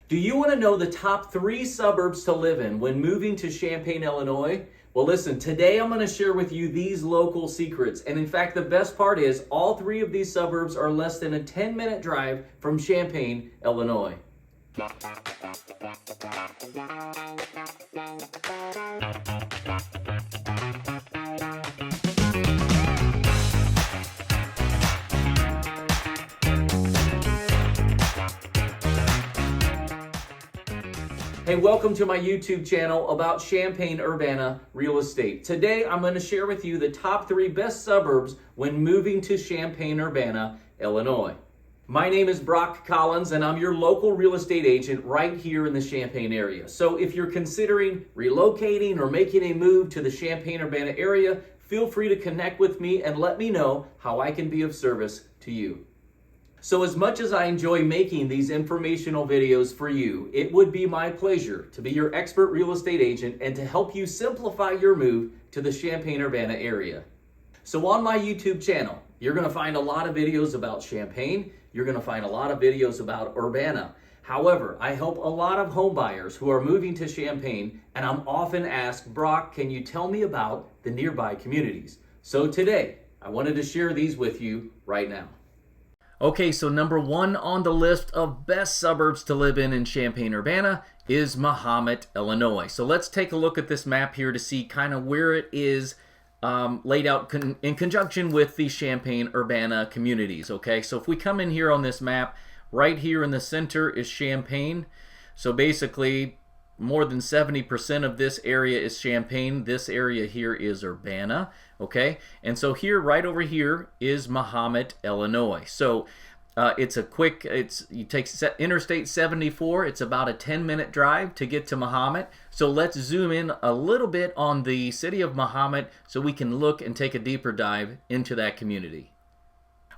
Do you want to know the top 3 suburbs to live in when moving to Champaign, Illinois? Well, listen, today I'm going to share with you these local secrets. And in fact, the best part is all 3 of these suburbs are less than a 10-minute drive from Champaign, Illinois. Hey, welcome to my YouTube channel about Champaign Urbana real estate. Today, I'm going to share with you the top 3 best suburbs when moving to Champaign Urbana, Illinois. My name is Brock Collins, and I'm your local real estate agent right here in the Champaign area. So if you're considering relocating or making a move to the Champaign Urbana area, feel free to connect with me and let me know how I can be of service to you. So as much as I enjoy making these informational videos for you, it would be my pleasure to be your expert real estate agent and to help you simplify your move to the Champaign Urbana area. So on my YouTube channel, you're going to find a lot of videos about Champaign. You're going to find a lot of videos about Urbana. However, I help a lot of home buyers who are moving to Champaign, and I'm often asked, Brock, can you tell me about the nearby communities? So today, I wanted to share these with you right now. Okay, so number 1 on the list of best suburbs to live in Champaign Urbana is Mahomet, Illinois. So let's take a look at this map here to see kind of where it is laid out in conjunction with the Champaign Urbana communities. Okay, so if we come in here on this map, right here in the center is Champaign. So basically, more than 70% of this area is Champaign. This area here is Urbana, okay? And so here, right over here, is Mahomet, Illinois. So you take Interstate 74. It's about a 10-minute drive to get to Mahomet. So let's zoom in a little bit on the city of Mahomet so we can look and take a deeper dive into that community.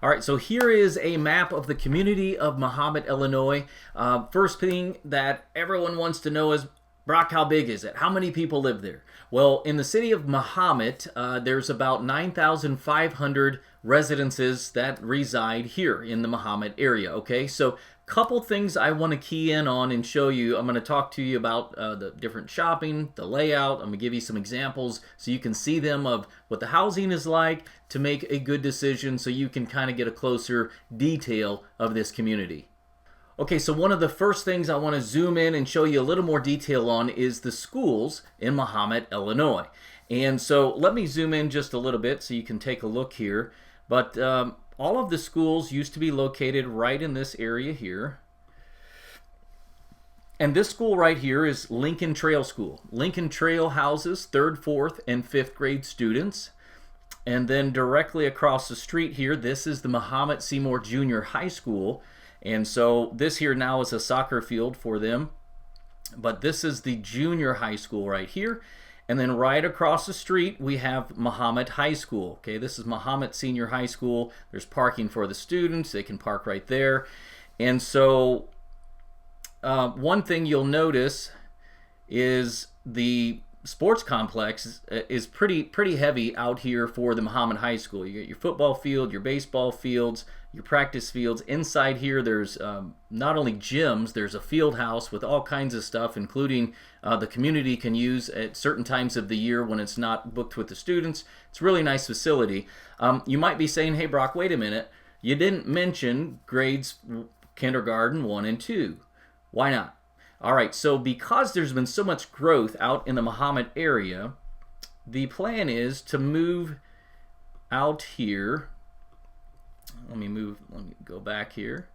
All right, so here is a map of the community of Mahomet, Illinois. First thing that everyone wants to know is, Brock, how big is it? How many people live there? Well, in the city of Mahomet, there's about 9,500 residences that reside here in the Mahomet area, okay? So couple things I want to key in on and show you. I'm going to talk to you about the different shopping, the layout. I'm going to give you some examples so you can see them of what the housing is like to make a good decision so you can kind of get a closer detail of this community. Okay, so one of the first things I want to zoom in and show you a little more detail on is the schools in Mahomet, Illinois. And so let me zoom in just a little bit so you can take a look here. But all of the schools used to be located right in this area here. And this school right here is Lincoln Trail School. Lincoln Trail houses 3rd, 4th, and 5th grade students. And then directly across the street here, this is the Mahomet Seymour Junior High School. And so this here now is a soccer field for them. But this is the junior high school right here. And then right across the street, we have Mahomet High School. Okay, this is Mahomet Senior High School. There's parking for the students. They can park right there. And so one thing you'll notice is the sports complex is pretty heavy out here for the Mahomet High School. You got your football field, your baseball fields, your practice fields. Inside here, there's not only gyms, there's a field house with all kinds of stuff, including the community can use at certain times of the year when it's not booked with the students. It's a really nice facility. You might be saying, hey Brock, wait a minute. You didn't mention grades kindergarten 1 and 2. Why not? All right, so because there's been so much growth out in the Mahomet area, the plan is to move out here. Let me go back here.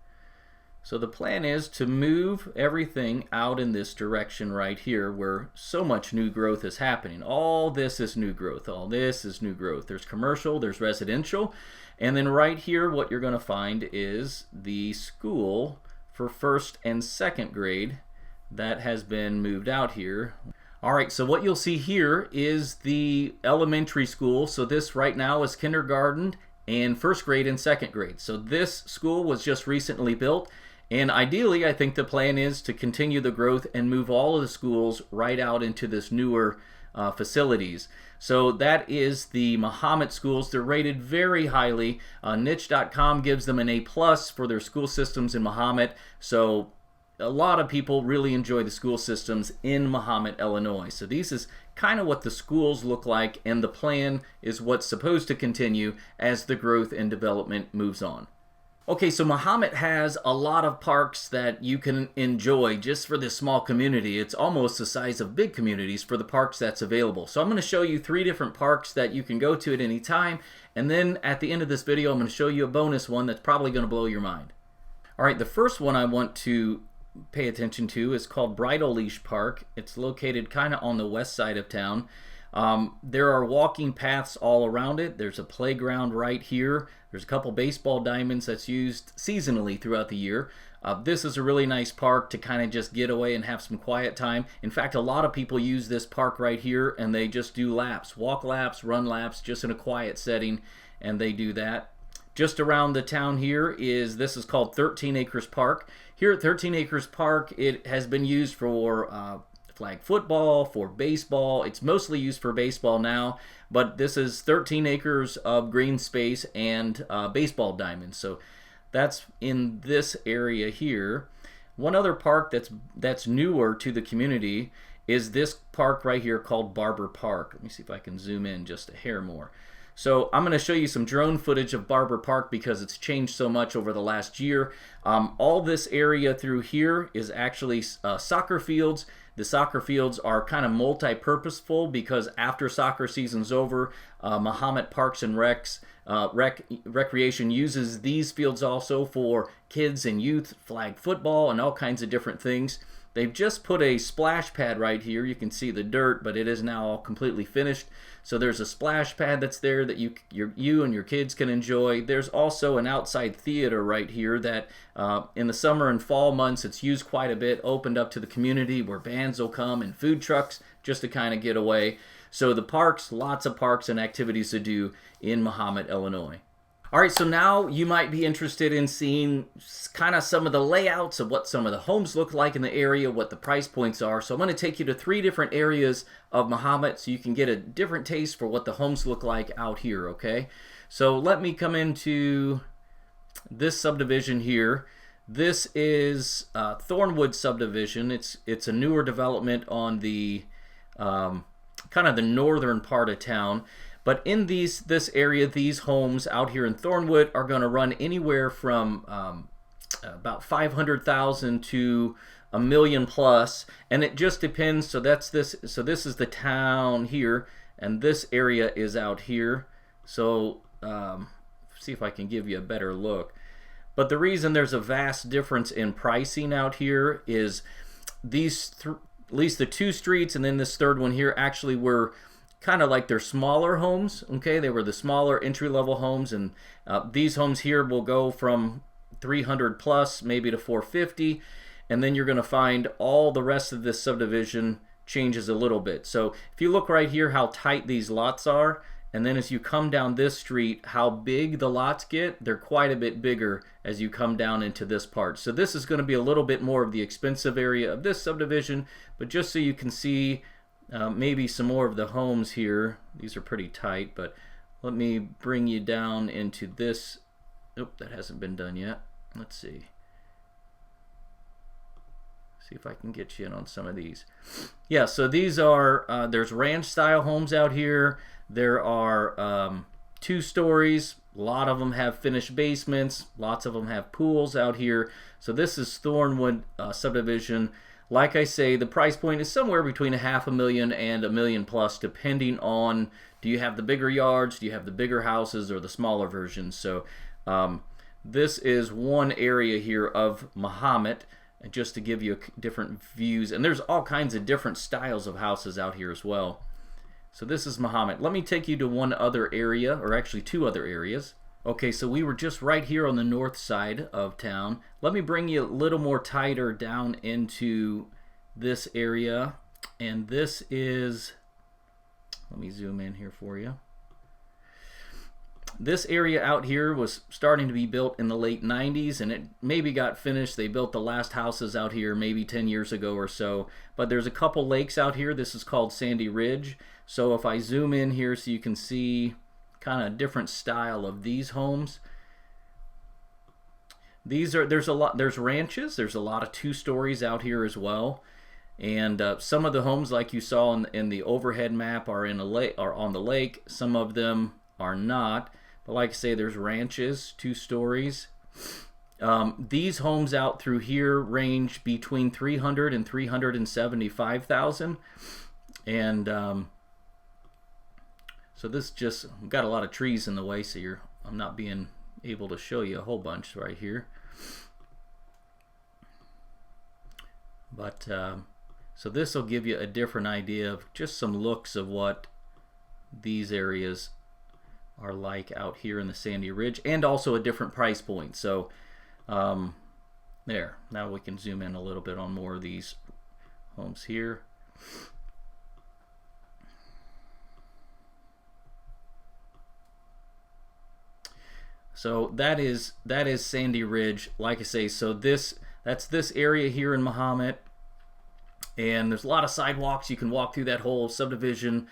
So the plan is to move everything out in this direction right here where so much new growth is happening. All this is new growth. All this is new growth. There's commercial, there's residential, and then right here what you're going to find is the school for 1st and 2nd grade that has been moved out here. All right, so what you'll see here is the elementary school. So this right now is kindergarten and 1st grade and 2nd grade. So this school was just recently built, and ideally I think the plan is to continue the growth and move all of the schools right out into this newer facilities. So that is the Mahomet schools. They're rated very highly. Niche.com gives them an A+ for their school systems in Mahomet. So a lot of people really enjoy the school systems in Mahomet, Illinois. So these is kind of what the schools look like, and the plan is what's supposed to continue as the growth and development moves on. Okay, so Mahomet has a lot of parks that you can enjoy just for this small community. It's almost the size of big communities for the parks that's available. So I'm going to show you 3 different parks that you can go to at any time, and then at the end of this video I'm going to show you a bonus one that's probably going to blow your mind. Alright, the first one I want to pay attention to is called Bridle Leash Park. It's located kind of on the west side of town. There are walking paths all around it. There's a playground right here. There's a couple baseball diamonds that's used seasonally throughout the year. This is a really nice park to kind of just get away and have some quiet time. In fact, a lot of people use this park right here and they just do laps, walk laps, run laps, just in a quiet setting, and they do that. Just around the town here this is called 13 Acres Park. Here at 13 Acres Park, it has been used for flag football, for baseball. It's mostly used for baseball now, but this is 13 acres of green space and baseball diamonds. So that's in this area here. One other park that's newer to the community is this park right here called Barber Park. Let me see if I can zoom in just a hair more. So I'm going to show you some drone footage of Barber Park because it's changed so much over the last year. All this area through here is actually soccer fields. The soccer fields are kind of multi-purposeful because after soccer season's over, Mahomet Parks and Recreation uses these fields also for kids and youth, flag football, and all kinds of different things. They've just put a splash pad right here. You can see the dirt, but it is now all completely finished. So there's a splash pad that's there that you and your kids can enjoy. There's also an outside theater right here that in the summer and fall months it's used quite a bit, opened up to the community where bands will come and food trucks just to kind of get away. So the parks, lots of parks and activities to do in Mahomet, Illinois. Alright, so now you might be interested in seeing kind of some of the layouts of what some of the homes look like in the area, what the price points are. So I'm going to take you to 3 different areas of Mahomet so you can get a different taste for what the homes look like out here, okay? So let me come into this subdivision here. This is Thornwood subdivision. It's a newer development on the kind of the northern part of town. But in this area, these homes out here in Thornwood are going to run anywhere from about $500,000 to $1 million plus, and it just depends. So that's this. So this is the town here, and this area is out here. So see if I can give you a better look. But the reason there's a vast difference in pricing out here is these at least the 2 streets and then this third one here actually were kind of like they're smaller homes. Okay, they were the smaller entry-level homes, and these homes here will go from 300 plus maybe to 450, and then you're going to find all the rest of this subdivision changes a little bit. So if you look right here how tight these lots are, and then as you come down this street how big the lots get, they're quite a bit bigger as you come down into this part. So this is going to be a little bit more of the expensive area of this subdivision, but just so you can see maybe some more of the homes here. These are pretty tight, but let me bring you down into this. Oh, that hasn't been done yet. Let's see. See if I can get you in on some of these. Yeah, so these are, there's ranch style homes out here. There are 2 stories. A lot of them have finished basements. Lots of them have pools out here. So this is Thornwood subdivision. Like I say, the price point is somewhere between $500,000 and $1 million plus, depending on, do you have the bigger yards, do you have the bigger houses, or the smaller versions. So this is one area here of Mahomet, just to give you different views. And there's all kinds of different styles of houses out here as well. So this is Mahomet. Let me take you to one other area, or actually 2 other areas. Okay, so we were just right here on the north side of town. Let me bring you a little more tighter down into this area. And this is, let me zoom in here for you. This area out here was starting to be built in the late 90s, and it maybe got finished. They built the last houses out here maybe 10 years ago or so. But there's a couple lakes out here. This is called Sandy Ridge. So if I zoom in here so you can see kind of different style of these homes. there's ranches, there's a lot of 2 stories out here as well. And some of the homes, like you saw in the overhead map, are in a lake, are on the lake. Some of them are not. But like I say, there's ranches, 2 stories. These homes out through here range between 300 and 375,000. And so this just got a lot of trees in the way, so I'm not being able to show you a whole bunch right here. But so this will give you a different idea of just some looks of what these areas are like out here in the Sandy Ridge, and also a different price point. So there, now we can zoom in a little bit on more of these homes here. So that is Sandy Ridge, like I say. So that's this area here in Mahomet. And there's a lot of sidewalks. You can walk through that whole subdivision.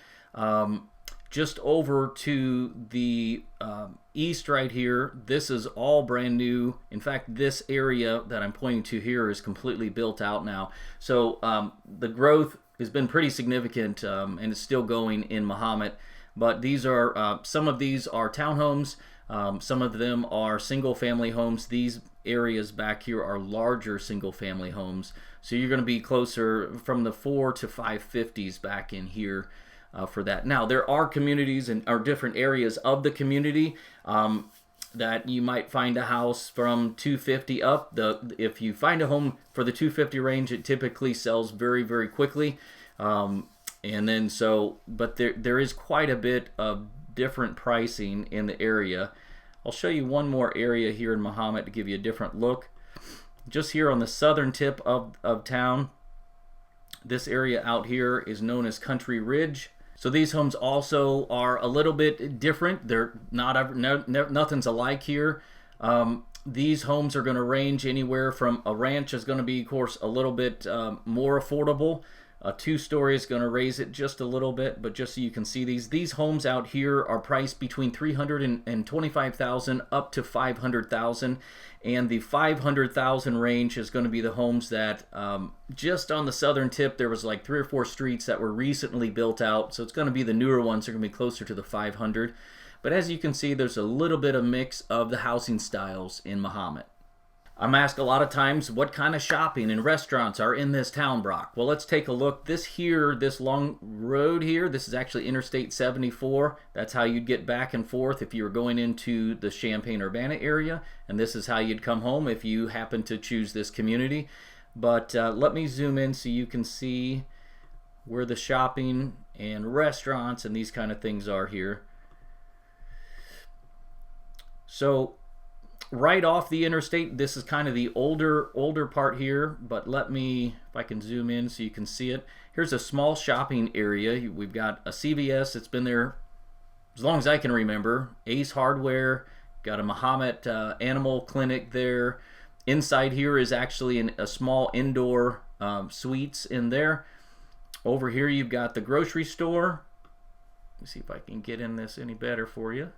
Just over to the east right here, this is all brand new. In fact, this area that I'm pointing to here is completely built out now. So the growth has been pretty significant, and it's still going in Mahomet. But these are some of these are townhomes. Some of them are single-family homes. These areas back here are larger single-family homes. So you're going to be closer from the 4 to 550s back in here for that. Now, there are communities and are different areas of the community that you might find a house from 250 up. If you find a home for the 250 range, it typically sells very, very quickly. And then but there is quite a bit of different pricing in the area. I'll show you one more area here in Mahomet to give you a different look. Just here on the southern tip of town, this area out here is known as Country Ridge. So these homes also are a little bit different. They're nothing's alike here. These homes are going to range anywhere from a ranch is going to be, of course, a little bit more affordable. A 2-story is going to raise it just a little bit, but just so you can see these homes out here are priced between $325,000 up to $500,000, and the $500,000 range is going to be the homes that just on the southern tip there was like 3 or 4 streets that were recently built out, so it's going to be the newer ones are going to be closer to the 500. But as you can see, there's a little bit of mix of the housing styles in Mahomet. I'm asked a lot of times what kind of shopping and restaurants are in this town, Brock. Well, let's take a look. This long road here, this is actually Interstate 74. That's how you'd get back and forth if you were going into the Champaign Urbana area, and this is how you'd come home if you happen to choose this community. But let me zoom in so you can see where the shopping and restaurants and these kind of things are here. So right off the interstate, this is kind of the older part here, but let me, if I can zoom in so you can see it. Here's a small shopping area. We've got a CVS that's been there as long as I can remember. Ace Hardware, got a Mahomet Animal Clinic there. Inside here is actually a small indoor suites in there. Over here you've got the grocery store. Let me see if I can get in this any better for you.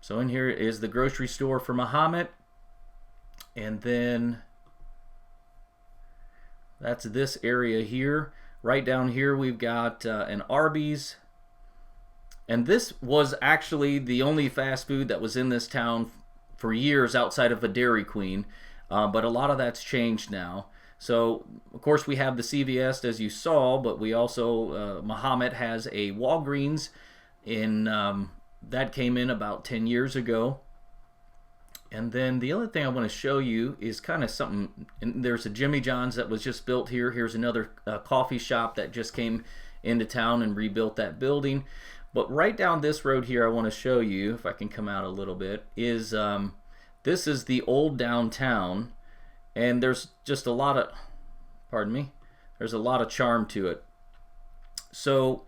So in here is the grocery store for Mahomet, and then that's this area here. Right down here we've got an Arby's, and this was actually the only fast food that was in this town for years outside of a Dairy Queen, but a lot of that's changed now. So of course we have the CVS as you saw, but we also Mahomet has a Walgreens in that came in about 10 years ago. And then the other thing I want to show you is kind of something, and there's a Jimmy John's that was just built here. Here's another coffee shop that just came into town and rebuilt that building. But right down this road here I want to show you, if I can come out a little bit, is this is the old downtown, and there's just a lot of, there's a lot of charm to it. So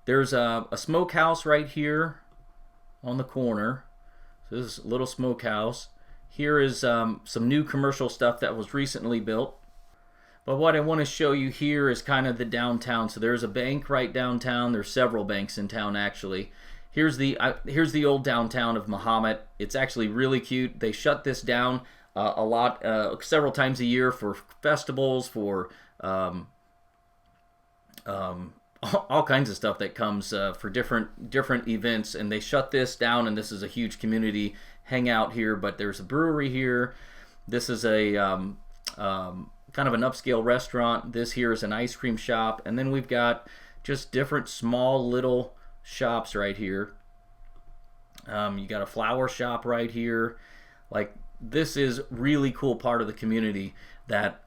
there's a smokehouse right here on the corner. So this is a little smokehouse. Here is some new commercial stuff that was recently built. But what I want to show you here is kind of the downtown. So there's a bank right downtown. There's several banks in town actually. Here's the old downtown of Mahomet. It's actually really cute. They shut this down a lot, several times a year for festivals, for all kinds of stuff that comes for different events, and they shut this down. And this is a huge community hangout here. But there's a brewery here. This is a kind of an upscale restaurant. This here is an ice cream shop, and then we've got just different small little shops right here. You got a flower shop right here. Like, this is really cool part of the community that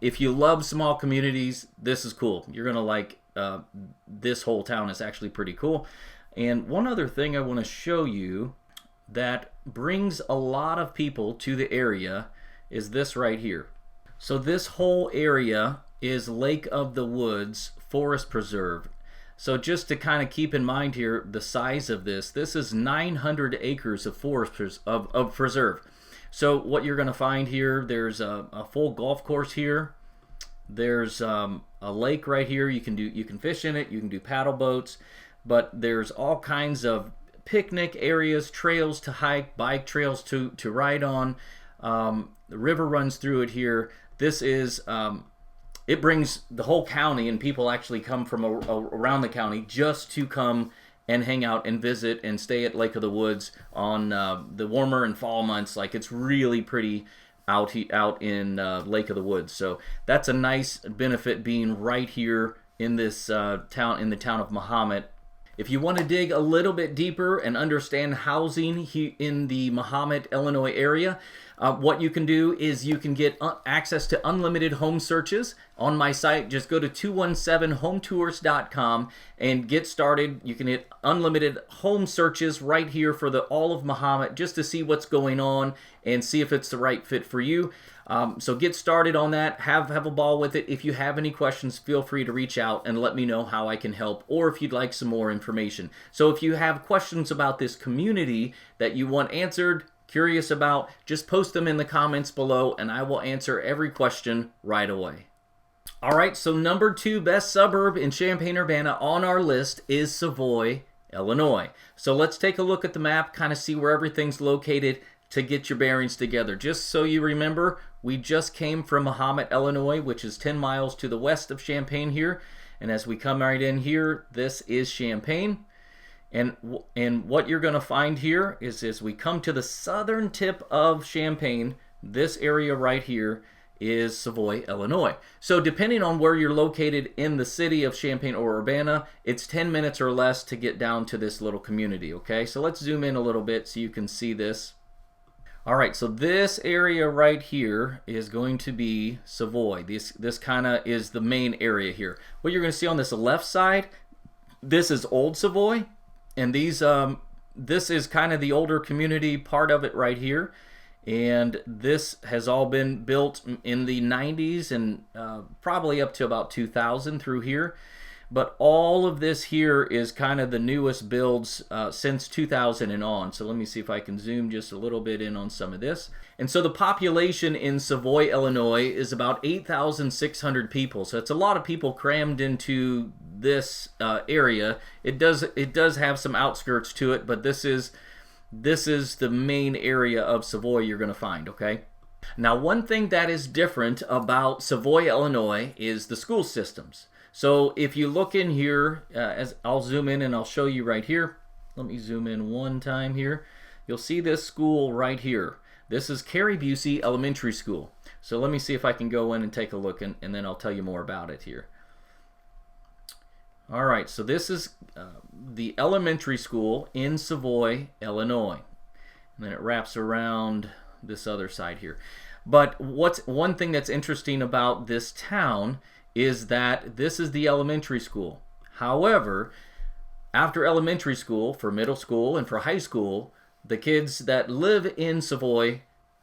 if you love small communities, this is cool. You're gonna like this whole town. Is actually pretty cool. And one other thing I want to show you that brings a lot of people to the area is this right here. So this whole area is Lake of the Woods Forest Preserve. So just to kind of keep in mind here the size of this is 900 acres of forest of preserve. So what you're going to find here, there's a full golf course here. There's a lake right here. You can fish in it. You can do paddle boats, but there's all kinds of picnic areas, trails to hike, bike trails to ride on. The river runs through it here. This is it brings the whole county, and people actually come from around the county just to come and hang out and visit and stay at Lake of the Woods on the warmer and fall months. Like, it's really pretty out in Lake of the Woods. So that's a nice benefit being right here in this town, in the town of Mahomet. If you want to dig a little bit deeper and understand housing in the Mahomet, Illinois area, what you can do is you can get access to unlimited home searches on my site. Just go to 217hometours.com and get started. You can hit unlimited home searches right here for all of Mahomet, just to see what's going on and see if it's the right fit for you. So get started on that. Have a ball with it. If you have any questions, feel free to reach out and let me know how I can help, or if you'd like some more information. So if you have questions about this community that you want answered, curious about, just post them in the comments below and I will answer every question right away. All right, so number 2 best suburb in Champaign Urbana on our list is Savoy, Illinois. So let's take a look at the map, kind of see where everything's located to get your bearings together. Just so you remember, we just came from Mahomet, Illinois, which is 10 miles to the west of Champaign here. And as we come right in here, this is Champaign. And what you're going to find here is, as we come to the southern tip of Champaign, this area right here is Savoy, Illinois. So depending on where you're located in the city of Champaign or Urbana, it's 10 minutes or less to get down to this little community, okay? So let's zoom in a little bit so you can see this. All right, so this area right here is going to be Savoy. This kind of is the main area here. What you're going to see on this left side, this is Old Savoy. And this is kind of the older community part of it right here. And this has all been built in the 90s and probably up to about 2000 through here. But all of this here is kind of the newest builds since 2000 and on. So let me see if I can zoom just a little bit in on some of this. And so the population in Savoy, Illinois is about 8,600 people. So it's a lot of people crammed into this area. It does have some outskirts to it, but this is the main area of Savoy you're going to find, okay? Now, one thing that is different about Savoy, Illinois is the school systems. So if you look in here, as I'll zoom in and I'll show you right here. Let me zoom in one time here. You'll see this school right here. This is Carrie Busey Elementary School. So let me see if I can go in and take a look, and then I'll tell you more about it here. All right, so this is the elementary school in Savoy, Illinois. And then it wraps around this other side here. But one thing that's interesting about this town is that this is the elementary school. However, after elementary school, for middle school and for high school, the kids that live in Savoy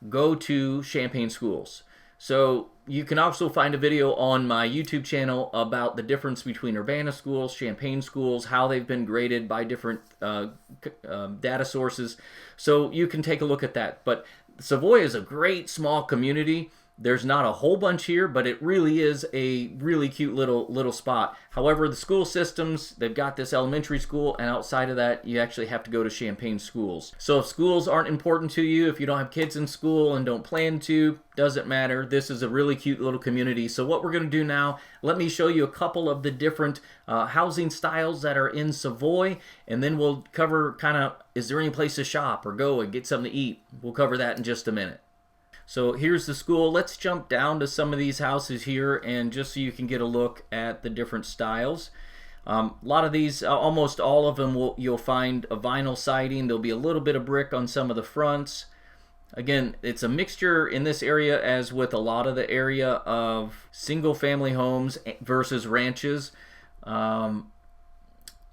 go to Champaign schools. So you can also find a video on my YouTube channel about the difference between Urbana schools, Champaign schools, how they've been graded by different data sources. So you can take a look at that. But Savoy is a great small community. There's not a whole bunch here, but it really is a really cute little spot. However, the school systems, they've got this elementary school, and outside of that, you actually have to go to Champaign schools. So if schools aren't important to you, if you don't have kids in school and don't plan to, doesn't matter. This is a really cute little community. So what we're going to do now, let me show you a couple of the different housing styles that are in Savoy, and then we'll cover kind of, is there any place to shop or go and get something to eat? We'll cover that in just a minute. So here's the school. Let's jump down to some of these houses here, and just so you can get a look at the different styles. A lot of these, almost all of them, you'll find a vinyl siding. There'll be a little bit of brick on some of the fronts. Again, it's a mixture in this area, as with a lot of the area, of single family homes versus ranches. So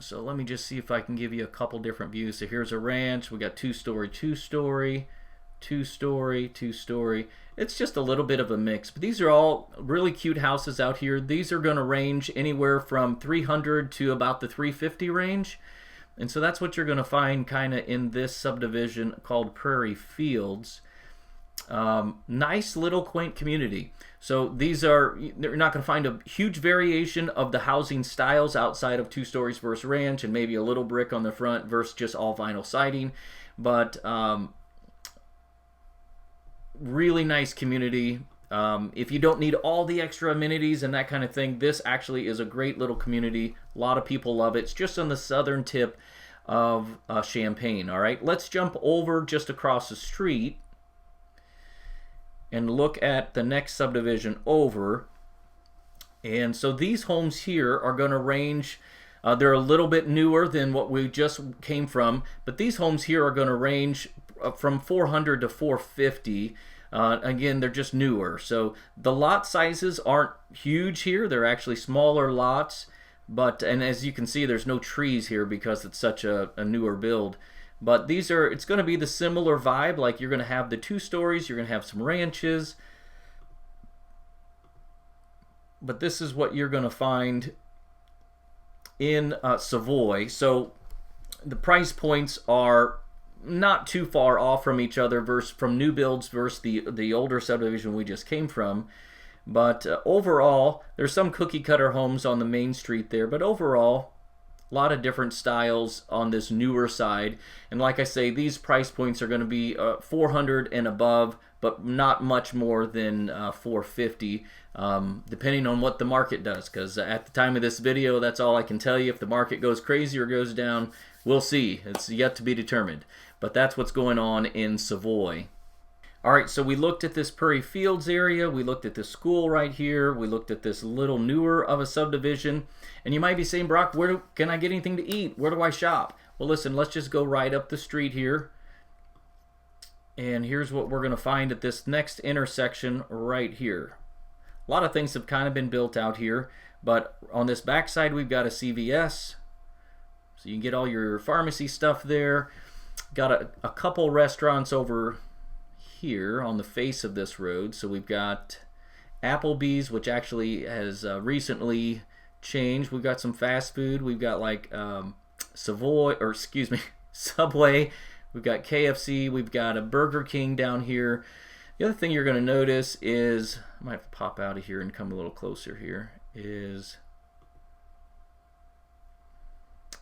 let me just see if I can give you a couple different views. So here's a ranch. We got two-story, two-story, two-story, two-story. It's just a little bit of a mix, but these are all really cute houses out here. These are going to range anywhere from 300 to about the 350 range, and so that's what you're going to find kind of in this subdivision called Prairie Fields. Nice little quaint community. So these are, you're not going to find a huge variation of the housing styles outside of 2 stories versus ranch, and maybe a little brick on the front versus just all vinyl siding, but really nice community. If you don't need all the extra amenities and that kind of thing, this actually is a great little community. A lot of people love it. It's just on the southern tip of Champaign. All right, let's jump over just across the street and look at the next subdivision over. And so these homes here are going to range, they're a little bit newer than what we just came from, but these homes here are going to range from 400 to 450. Again, they're just newer. So the lot sizes aren't huge here. They're actually smaller lots. But, and as you can see, there's no trees here because it's such a newer build. But these are, it's going to be the similar vibe. Like, you're going to have the 2 stories, you're going to have some ranches. But this is what you're going to find in Savoy. So the price points are not too far off from each other from new builds versus the older subdivision we just came from. But overall, there's some cookie cutter homes on the main street there, but overall, a lot of different styles on this newer side. And like I say, these price points are going to be 400 and above, but not much more than 450, depending on what the market does. Because at the time of this video, that's all I can tell you. If the market goes crazy or goes down, we'll see. It's yet to be determined. But that's what's going on in Savoy. All right, so we looked at this Prairie Fields area. We looked at this school right here. We looked at this little newer of a subdivision. And you might be saying, Brock, can I get anything to eat? Where do I shop? Well, listen, let's just go right up the street here. And here's what we're going to find at this next intersection right here. A lot of things have kind of been built out here. But on this backside, we've got a CVS. So you can get all your pharmacy stuff there. Got a couple restaurants over here on the face of this road. So we've got Applebee's, which actually has recently changed. We've got some fast food. We've got like Subway. We've got KFC. We've got a Burger King down here. The other thing you're going to notice is, I might have to pop out of here and come a little closer here, is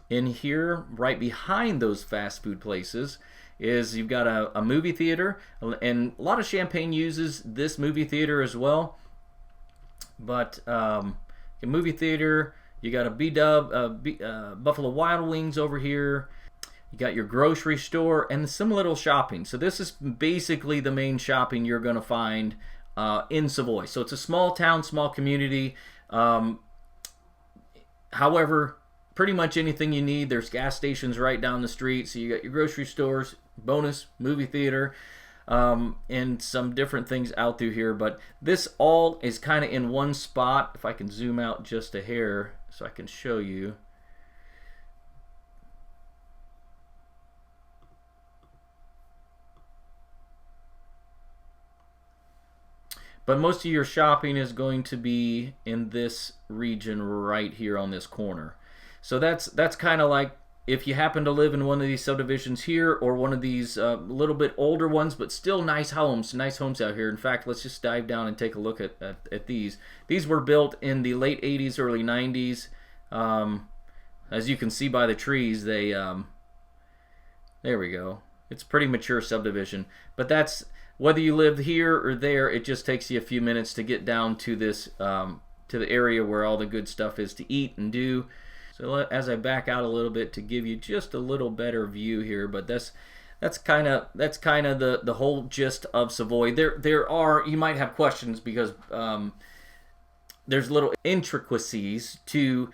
in here, right behind those fast food places, is you've got a movie theater, and a lot of Champaign uses this movie theater as well. But a movie theater, you got a Buffalo Wild Wings over here. You got your grocery store and some little shopping. So this is basically the main shopping you're going to find in Savoy. So it's a small town, small community. However, pretty much anything you need. There's gas stations right down the street. So you got your grocery stores, bonus movie theater, and some different things out through here. But this all is kind of in one spot. If I can zoom out just a hair so I can show you. But most of your shopping is going to be in this region right here on this corner. So that's kind of like if you happen to live in one of these subdivisions here, or one of these little bit older ones, but still nice homes out here. In fact, let's just dive down and take a look at these. These were built in the late 80s, early 90s. As you can see by the trees, they there we go. It's a pretty mature subdivision, but that's whether you live here or there. It just takes you a few minutes to get down to this to the area where all the good stuff is to eat and do. So as I back out a little bit to give you just a little better view here, but that's kind of the whole gist of Savoy. There are, you might have questions because there's little intricacies to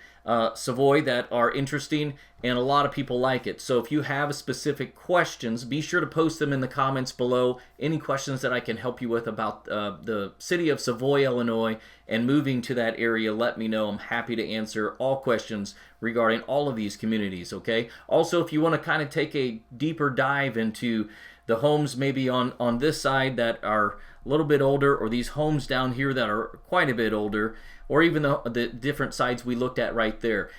Savoy that are interesting, and a lot of people like it. So if you have specific questions, be sure to post them in the comments below. Any questions that I can help you with about the city of Savoy, Illinois, and moving to that area, let me know. I'm happy to answer all questions regarding all of these communities, okay? Also, if you want to kind of take a deeper dive into the homes maybe on this side that are a little bit older, or these homes down here that are quite a bit older, or even the different sides we looked at right there,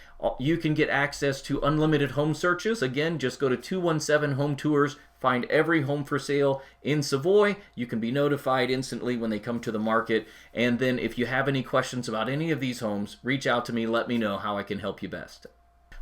you can get access to unlimited home searches. Again, just go to 217 Home Tours, find every home for sale in Savoy. You can be notified instantly when they come to the market. And then if you have any questions about any of these homes, reach out to me, let me know how I can help you best.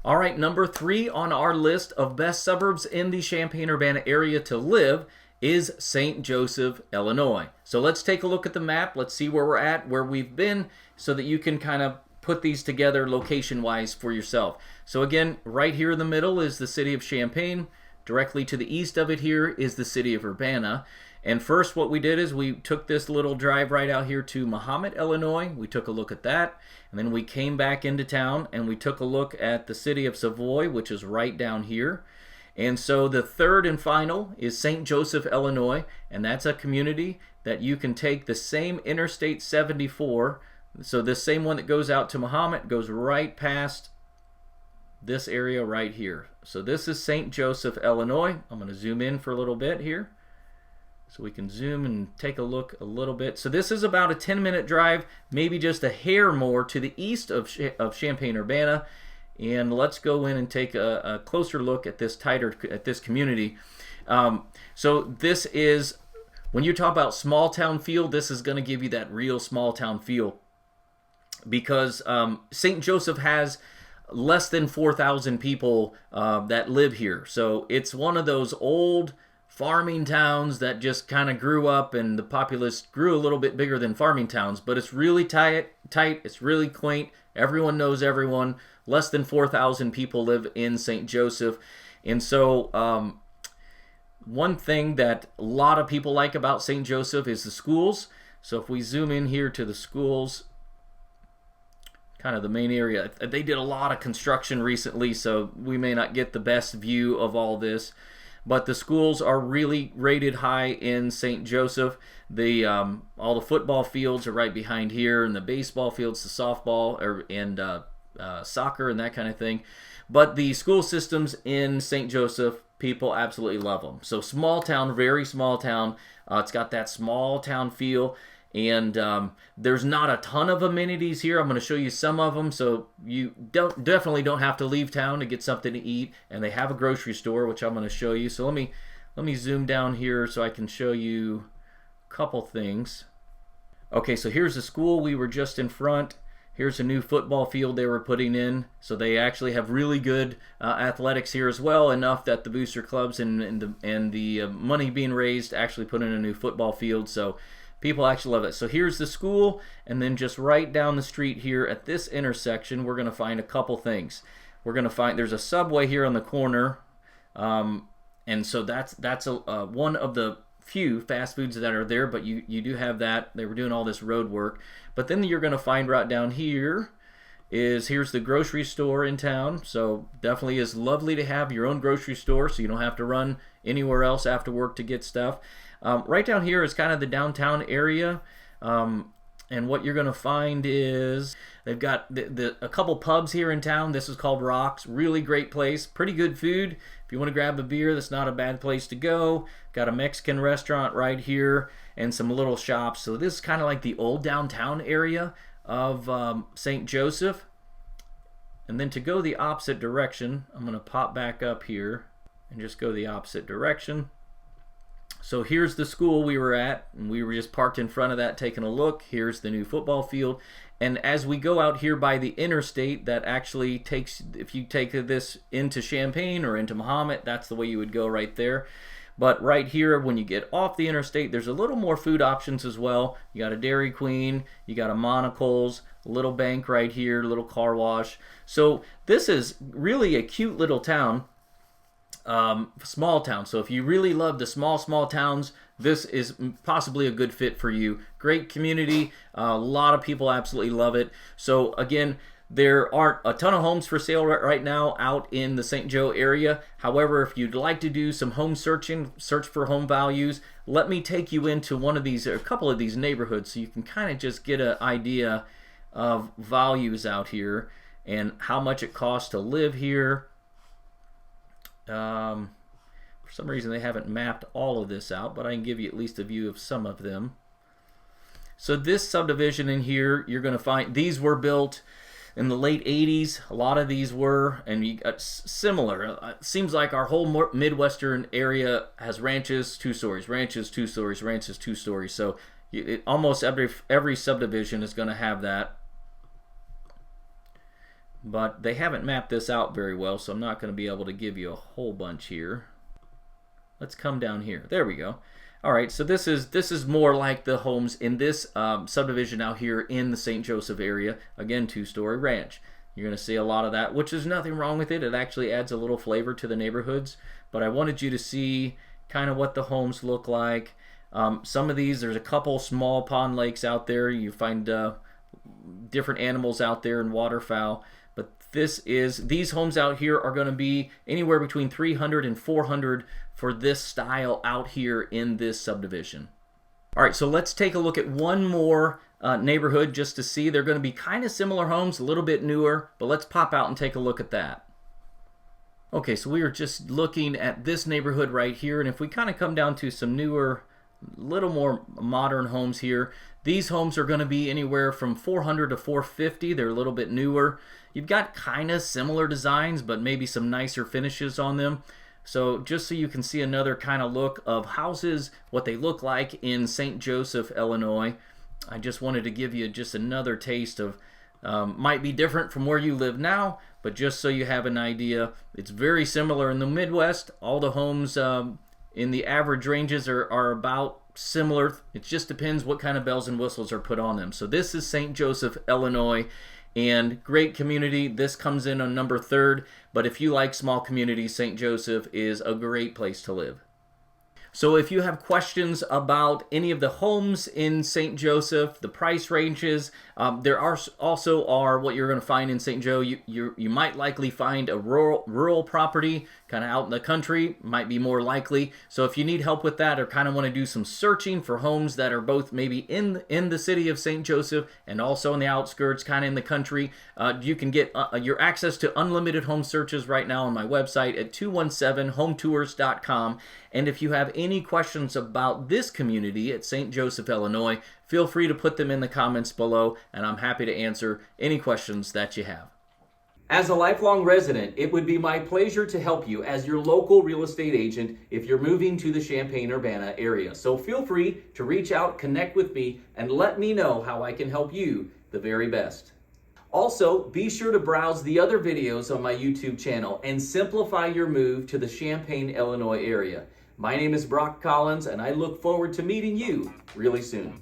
All right, number 3 on our list of best suburbs in the Champaign-Urbana area to live is St. Joseph, Illinois. So let's take a look at the map. Let's see where we're at, where we've been, so that you can kind of put these together location-wise for yourself. So again, right here in the middle is the city of Champaign. Directly to the east of it here is the city of Urbana. And first what we did is we took this little drive right out here to Mahomet, Illinois. We took a look at that. And then we came back into town and we took a look at the city of Savoy, which is right down here. And so the third and final is St. Joseph, Illinois, and that's a community that you can take the same Interstate 74. So this same one that goes out to Mahomet goes right past this area right here. So this is St. Joseph, Illinois. I'm going to zoom in for a little bit here so we can zoom and take a look a little bit. So this is about a 10-minute drive, maybe just a hair more to the east of Champaign Urbana. And let's go in and take a closer look at this community. So this is, when you talk about small town feel, this is going to give you that real small town feel, because St. Joseph has less than 4,000 people that live here. So it's one of those old farming towns that just kind of grew up, and the populace grew a little bit bigger than farming towns, but it's really tight, it's really quaint. Everyone knows everyone. Less than 4,000 people live in St. Joseph. And so one thing that a lot of people like about St. Joseph is the schools. So if we zoom in here to the schools, kind of the main area, they did a lot of construction recently, so we may not get the best view of all this. But the schools are really rated high in St. Joseph. All the football fields are right behind here, and the baseball fields, the softball, and soccer and that kind of thing. But the school systems in St. Joseph, people absolutely love them. So small town, very small town. It's got that small town feel. And there's not a ton of amenities here. I'm going to show you some of them, so you definitely don't have to leave town to get something to eat. And they have a grocery store, which I'm going to show you. So let me zoom down here so I can show you a couple things. Okay, so here's the school we were just in front. Here's a new football field they were putting in. So they actually have really good athletics here as well, enough that the booster clubs and the money being raised actually put in a new football field. So people actually love it. So here's the school, and then just right down the street here at this intersection, we're going to find a couple things. We're going to find there's a Subway here on the corner, and so that's one of the few fast foods that are there, but you do have that. They were doing all this road work. But then you're going to find right down here here's the grocery store in town. So definitely is lovely to have your own grocery store, so you don't have to run anywhere else after work to get stuff. Right down here is kind of the downtown area, and what you're going to find is they've got a couple pubs here in town. This is called Rocks. Really great place. Pretty good food. If you want to grab a beer, that's not a bad place to go. Got a Mexican restaurant right here and some little shops. So this is kind of like the old downtown area of St. Joseph. And then to go the opposite direction, I'm going to pop back up here and just go the opposite direction. So here's the school we were at, and we were just parked in front of that taking a look. Here's the new football field. And as we go out here by the interstate, that actually takes, if you take this into Champaign or into Mahomet, that's the way you would go right there. But right here, when you get off the interstate, there's a little more food options as well. You got a Dairy Queen, you got a Monocle's, a little bank right here, a little car wash. So this is really a cute little town. Small town. So if you really love the small towns, this is possibly a good fit for you. Great community. A lot of people absolutely love it. So again, there aren't a ton of homes for sale right now out in the St. Joe area. However, if you'd like to do some home searching, search for home values, let me take you into one of these, or a couple of these neighborhoods, so you can kind of just get an idea of values out here and how much it costs to live here. For some reason they haven't mapped all of this out, but I can give you at least a view of some of them. So this subdivision in here, you're going to find these were built in the late 80s. A lot of these were, and you got similar. It seems like our whole Midwestern area has ranches, 2 stories, ranches, 2 stories, ranches, 2 stories. So almost every subdivision is going to have that. But they haven't mapped this out very well, so I'm not going to be able to give you a whole bunch here. Let's come down here. There we go. All right, so this is more like the homes in this subdivision out here in the St. Joseph area. Again, 2-story ranch. You're going to see a lot of that, which is nothing wrong with it. It actually adds a little flavor to the neighborhoods. But I wanted you to see kind of what the homes look like. Some of these, there's a couple small pond lakes out there. You find different animals out there and waterfowl. But these homes out here are going to be anywhere between 300 and 400 for this style out here in this subdivision. All right, so let's take a look at one more neighborhood just to see. They're going to be kind of similar homes, a little bit newer, but let's pop out and take a look at that. Okay, so we are just looking at this neighborhood right here, and if we kind of come down to some newer, little more modern homes here, these homes are going to be anywhere from 400 to 450. They're a little bit newer. You've got kind of similar designs, but maybe some nicer finishes on them. So just so you can see another kind of look of houses, what they look like in St. Joseph, Illinois. I just wanted to give you just another taste of, might be different from where you live now, but just so you have an idea, it's very similar in the Midwest. All the homes in the average ranges are about similar. It just depends what kind of bells and whistles are put on them. So this is St. Joseph, Illinois, and great community. This comes in on number 3rd, but if you like small communities, St. Joseph is a great place to live. So if you have questions about any of the homes in St. Joseph, the price ranges, there are also what you're going to find in St. Joe. You might likely find a rural property kind of out in the country, might be more likely. So if you need help with that or kind of want to do some searching for homes that are both maybe in the city of St. Joseph and also in the outskirts, kind of in the country, you can get your access to unlimited home searches right now on my website at 217hometours.com. And if you have any questions about this community at St. Joseph, Illinois, feel free to put them in the comments below, and I'm happy to answer any questions that you have. As a lifelong resident, it would be my pleasure to help you as your local real estate agent if you're moving to the Champaign Urbana area. So feel free to reach out, connect with me, and let me know how I can help you the very best. Also, be sure to browse the other videos on my YouTube channel and simplify your move to the Champaign, Illinois area. My name is Brock Collins, and I look forward to meeting you really soon.